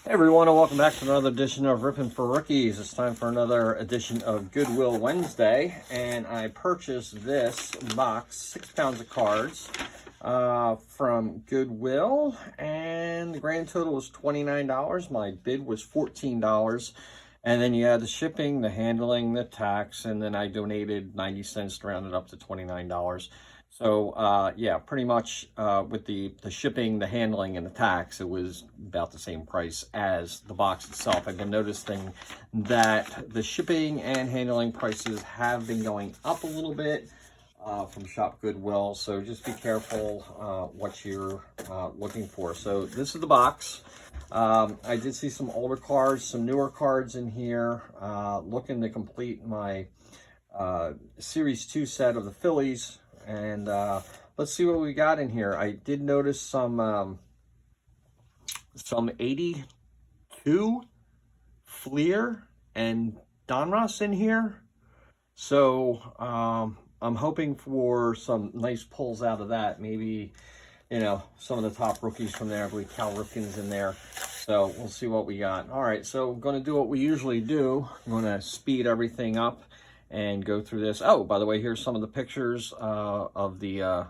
Hey everyone, and welcome back to another edition of Rippin' for Rookies. It's time for another edition of Goodwill Wednesday, and I purchased this box, 6 pounds of cards from Goodwill, and the grand total was $29. My bid was $14, and then you add the shipping, the handling, the tax, and then I donated 90 cents to round it up to $29. So yeah, pretty much with the shipping, the handling, and the tax, it was about the same price as the box itself. I've been noticing that the shipping and handling prices have been going up a little bit from Shop Goodwill, so just be careful what you're looking for. So this is the box. I did see some older cards, some newer cards in here, looking to complete my Series 2 set of the Phillies. And let's see what we got in here. I did notice some 82 Fleer and Donruss in here. So I'm hoping for some nice pulls out of that. Maybe, you know, some of the top rookies from there. I believe Cal Ripken's in there. So we'll see what we got. All right, so I'm going to do what we usually do. I'm going to speed everything up and go through this. Oh, by the way, here's some of the pictures of the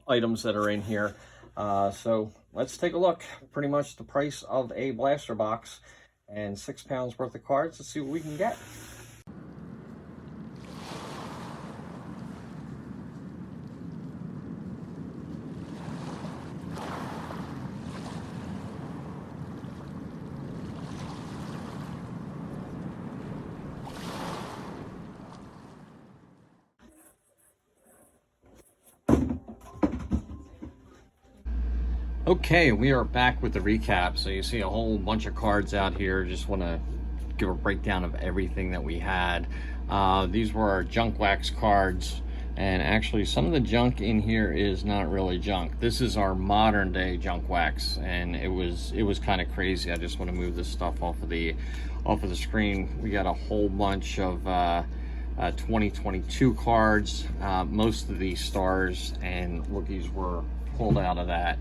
items that are in here. So let's take a look. Pretty much the price of a blaster box and 6 pounds worth of cards. Let's see what we can get. Okay, we are back with the recap. So you see a whole bunch of cards out here. Just want to give a breakdown of everything that we had. These were our junk wax cards, and actually some of the junk in here is not really junk. This is our modern day junk wax, and it was kind of crazy. I just want to move this stuff off of the screen. We got a whole bunch of 2022 cards. Most of these stars and rookies were pulled out of that.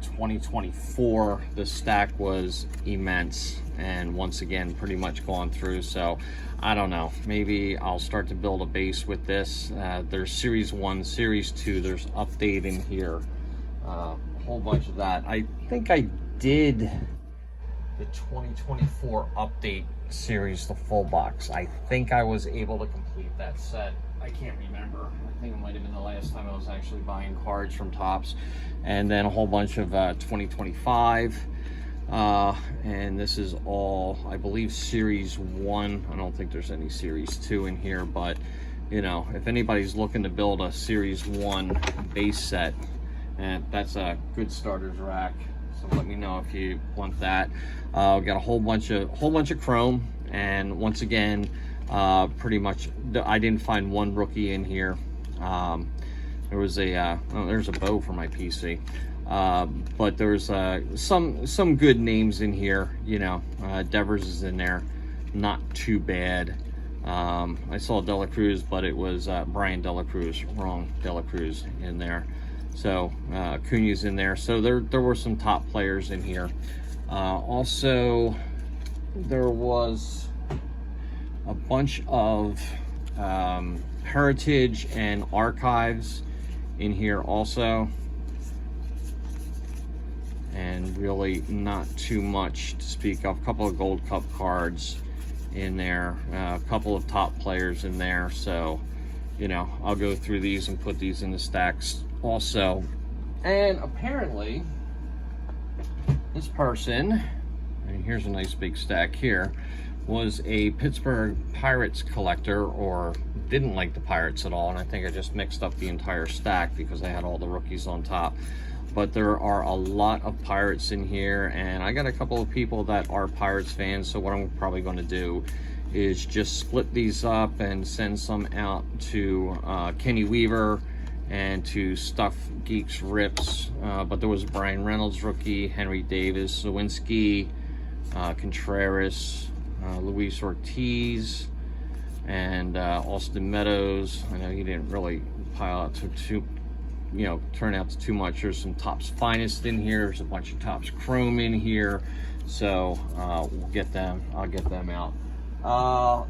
2024, the stack was immense, and once again pretty much gone through. So I don't know, maybe I'll start to build a base with this. There's Series 1, Series 2, there's update in here, a whole bunch of that. I think I did the 2024 update series, the full box. I think I was able to complete that set. I can't remember. I think it might have been the last time I was actually buying cards from Topps. And then a whole bunch of 2025. And this is all, I believe, Series 1. I don't think there's any Series 2 in here, but, you know, if anybody's looking to build a Series 1 base set, and that's a good starter's rack. So let me know if you want that. We got a whole bunch of chrome, and once again, pretty much I didn't find one rookie in here. There was a there's a bow for my PC, but there's some good names in here. You know, Devers is in there, not too bad. I saw Dela Cruz, but it was Brian Dela Cruz, wrong Dela Cruz in there. So Acuna's in there. So there were some top players in here. Also, there was a bunch of heritage and archives in here also, and really not too much to speak of. A couple of Gold Cup cards in there, a couple of top players in there. So, you know, I'll go through these and put these in the stacks also. And apparently this person, and here's a nice big stack here, was a Pittsburgh Pirates collector, or didn't like the Pirates at all, and I think I just mixed up the entire stack because I had all the rookies on top. But there are a lot of Pirates in here, and I got a couple of people that are Pirates fans, so what I'm probably going to do is just split these up and send some out to Kenny Weaver and to Stuff Geeks Rips. But there was a Brian Reynolds rookie, Henry Davis, Zawinski, Contreras, Luis Ortiz, and Austin Meadows. I know he didn't really pile out too turn out to too much. There's some Topps Finest in here. There's a bunch of Topps Chrome in here. So we'll get them. I'll get them out.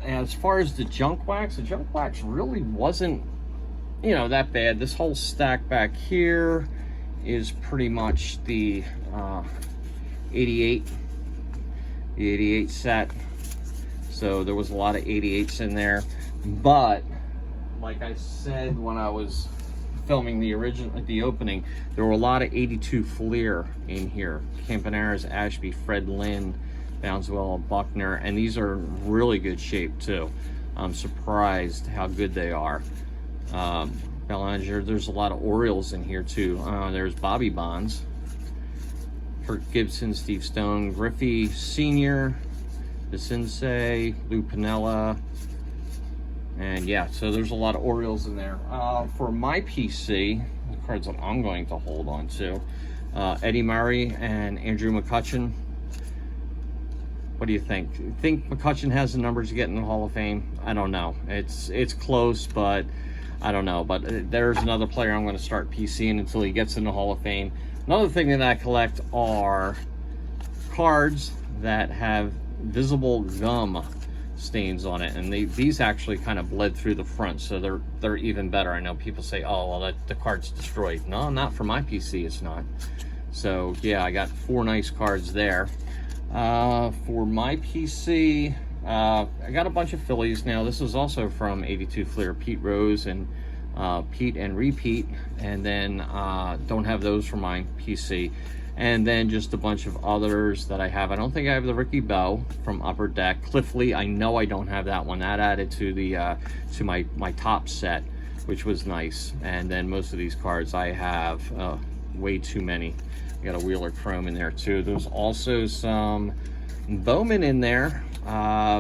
As far as the junk wax really wasn't, that bad. This whole stack back here is pretty much the 88 set. So there was a lot of 88s in there, but like I said when I was filming the opening, there were a lot of 82 Fleer in here. Campaneris, Ashby, Fred Lynn, Bounswell, Buckner, and these are really good shape too. I'm surprised how good they are. Bellinger, there's a lot of Orioles in here too. There's Bobby Bonds, Kirk Gibson, Steve Stone, Griffey Sr., DeCinces, Lou Piniella, and yeah, so there's a lot of Orioles in there. For my PC, the cards that I'm going to hold on to, Eddie Murray and Andrew McCutchen. What do you think? Do you think McCutchen has the numbers to get in the Hall of Fame? I don't know. It's close, but I don't know. But there's another player I'm going to start PCing until he gets in the Hall of Fame. Another thing that I collect are cards that have visible gum stains on it, and these actually kind of bled through the front, so they're even better. I know people say, oh well, the card's destroyed. No, not for my PC, it's not. So yeah, I got 4 nice cards there. For my PC, I got a bunch of Phillies. Now this is also from 82 Fleer, Pete Rose and Pete and Repeat, and then don't have those for my PC. And then just a bunch of others that I have. I don't think I have the Ricky Bowe from Upper Deck. Cliff Lee, I know I don't have that one. That added to the to my top set, which was nice. And then most of these cards I have way too many. I got a Wheeler Chrome in there too. There's also some Bowman in there.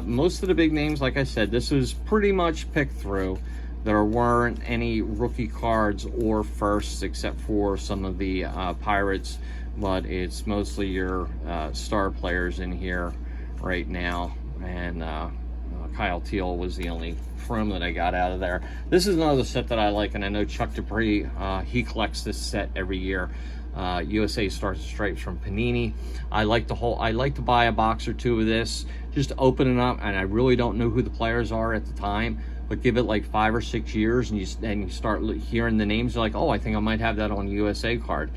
Most of the big names, like I said, this is pretty much picked through. There weren't any rookie cards or firsts except for some of the Pirates, but it's mostly your star players in here right now. And Kyle Teal was the only Chrome that I got out of there. This is another set that I like, and I know Chuck Dupree, he collects this set every year. USA Stars and Stripes from Panini. I like to buy a box or two of this, just open it up, and I really don't know who the players are at the time, but give it like 5 or 6 years, and you start hearing the names. You're like, oh, I think I might have that on a USA card.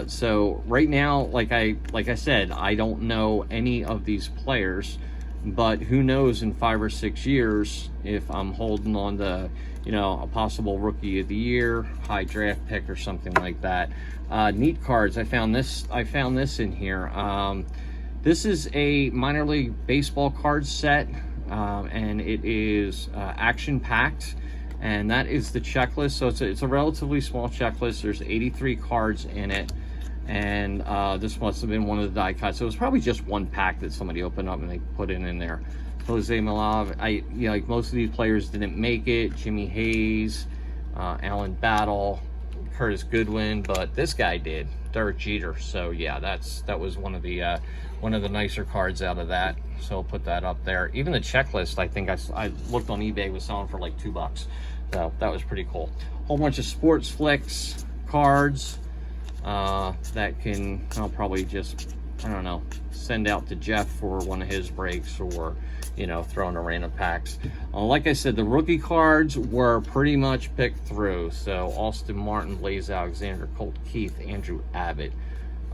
So right now, like I said, I don't know any of these players, but who knows in 5 or 6 years if I'm holding on to, a possible Rookie of the Year, high draft pick, or something like that. Neat cards. I found this in here. This is a minor league baseball card set, and it is action packed, and that is the checklist. So it's a relatively small checklist. There's 83 cards in it, and this must have been one of the die cuts. So it was probably just one pack that somebody opened up and they put it in there. Jose Milov, like most of these players didn't make it. Jimmy Hayes, Alan Battle, Curtis Goodwin, but this guy did. Derek Jeter. So yeah, that was one of the nicer cards out of that. So I'll put that up there. Even the checklist, I think I looked on eBay, was selling for like $2. So that was pretty cool. Whole bunch of Sports Flicks cards that I'll probably just, I don't know, send out to Jeff for one of his breaks, or throw in a random packs. Like I said, the rookie cards were pretty much picked through. So Austin Martin, Blaze Alexander, Colt Keith, Andrew Abbott,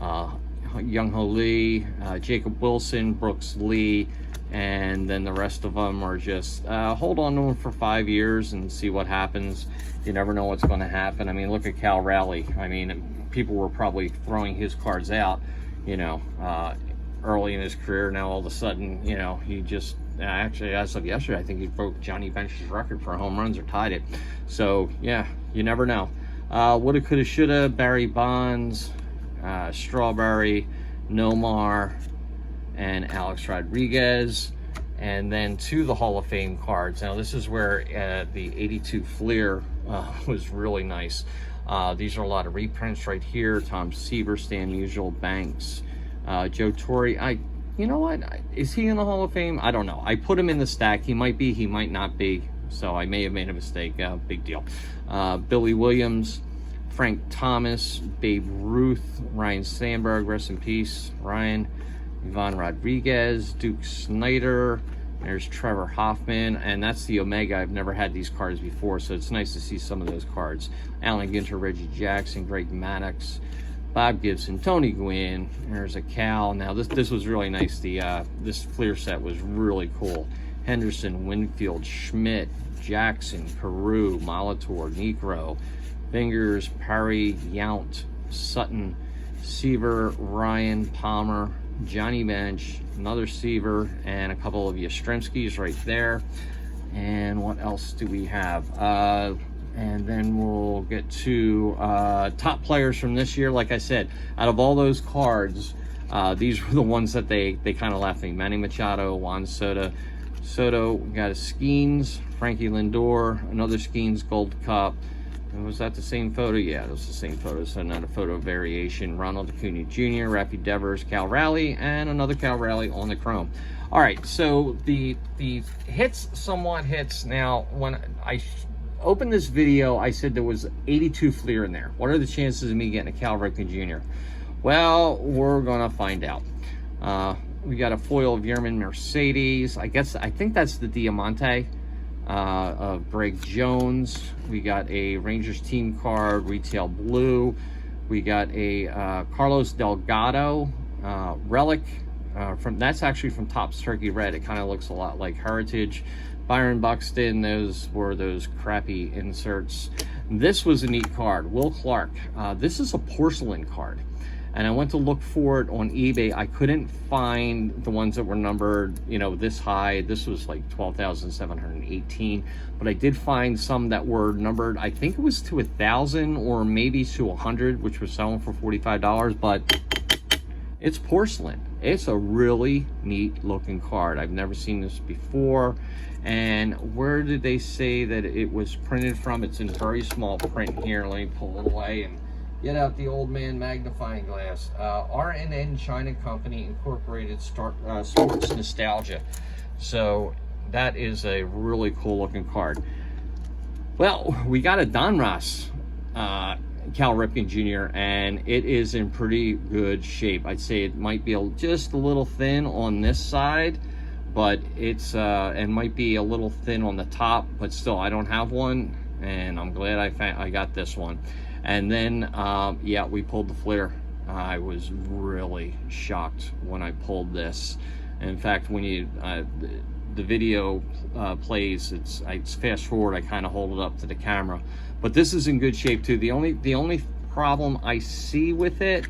Young Ho Lee, Jacob Wilson, Brooks Lee, and then the rest of them are just hold on to them for 5 years and see what happens. You never know what's going to happen. I mean, look at Cal Raleigh. I mean, people were probably throwing his cards out, early in his career. Now all of a sudden, he just actually, as of yesterday, I think he broke Johnny Bench's record for home runs or tied it. So yeah, you never know. Woulda, coulda, shoulda. Barry Bonds, Strawberry, Nomar, and Alex Rodriguez. And then to the Hall of Fame cards. Now this is where the 82 Fleer was really nice. These are a lot of reprints right here. Tom Seaver, Stan Musial, Banks, Joe Torre. You know what? Is he in the Hall of Fame? I don't know. I put him in the stack. He might be, he might not be. So I may have made a mistake. Big deal. Billy Williams, Frank Thomas, Babe Ruth, Ryan Sandberg, rest in peace, Ryan, Ivan Rodriguez, Duke Snyder, there's Trevor Hoffman, and that's the Omega. I've never had these cards before, so it's nice to see some of those cards. Alan Ginter, Reggie Jackson, Greg Maddox, Bob Gibson, Tony Gwynn, there's a Cal. Now this was really nice. This Fleer set was really cool. Henderson, Winfield, Schmidt, Jackson, Carew, Molitor, Necro, Fingers, Parry, Yount, Sutton, Seaver, Ryan, Palmer, Johnny Bench, another Seaver, and a couple of Yastrzemskis right there. And what else do we have? And then we'll get to top players from this year. Like I said, out of all those cards, these were the ones that they kind of left me. Manny Machado, Juan Soto, we got a Skeens, Frankie Lindor, another Skeens Gold Cup. And was that the same photo? Yeah, it was the same photo, so not a photo variation. Ronald Acuna Jr., Raffy Devers, Cal Raleigh, and another Cal Raleigh on the chrome. All right, so the hits, somewhat hits. Now, when I opened this video, I said there was 82 Fleer in there. What are the chances of me getting a Cal Ripken Jr.? Well, we're gonna find out. We got a foil of Yerman Mercedes. I think that's the Diamante of Greg Jones. We got a Rangers team card, retail blue. We got a Carlos Delgado relic that's actually from Topps Turkey Red. It kind of looks a lot like Heritage. Byron Buxton, those were those crappy inserts. This was a neat card. Will Clark. This is a porcelain card. And I went to look for it on eBay. I couldn't find the ones that were numbered, you know, this high. This was like 12,718. But I did find some that were numbered, I think it was to 1,000 or maybe to 100, which was selling for $45. But it's porcelain. It's a really neat looking card. I've never seen this before. And where did they say that it was printed from? It's in very small print here. Let me pull it away and get out the old man magnifying glass. RNN China Company Incorporated Sports Nostalgia. So that is a really cool looking card. Well, we got a Donruss Cal Ripken Jr. and it is in pretty good shape. I'd say it might be just a little thin on this side, but it's and might be a little thin on the top, but still I don't have one, and I'm glad I got this one. And then yeah, we pulled the Fleer. I was really shocked when I pulled this. And in fact, when you the video plays, it's fast forward, I kind of hold it up to the camera, but this is in good shape too. The only problem I see with it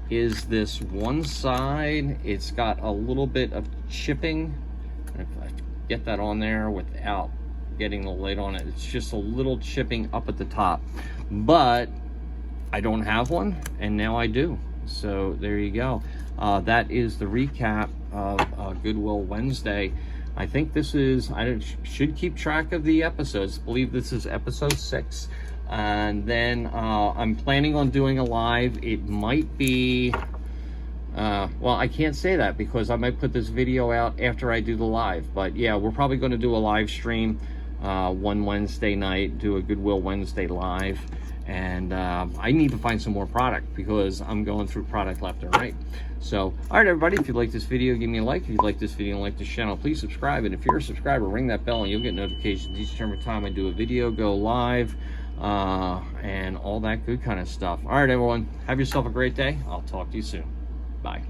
is this one side. It's got a little bit of chipping. If I get that on there without getting the lid on it, it's just a little chipping up at the top. But I don't have one, and now I do. So there you go. That is the recap of Goodwill Wednesday. I think this is, I should keep track of the episodes. I believe this is episode 6. And then I'm planning on doing a live. It might be, well, I can't say that because I might put this video out after I do the live. But yeah, we're probably going to do a live stream one Wednesday night, do a Goodwill Wednesday live. And I need to find some more product because I'm going through product left and right. So, all right, everybody, if you like this video, give me a like. If you like this video and like this channel, please subscribe. And if you're a subscriber, ring that bell and you'll get notifications each and every time I do a video, go live, and all that good kind of stuff. All right, everyone, have yourself a great day. I'll talk to you soon. Bye.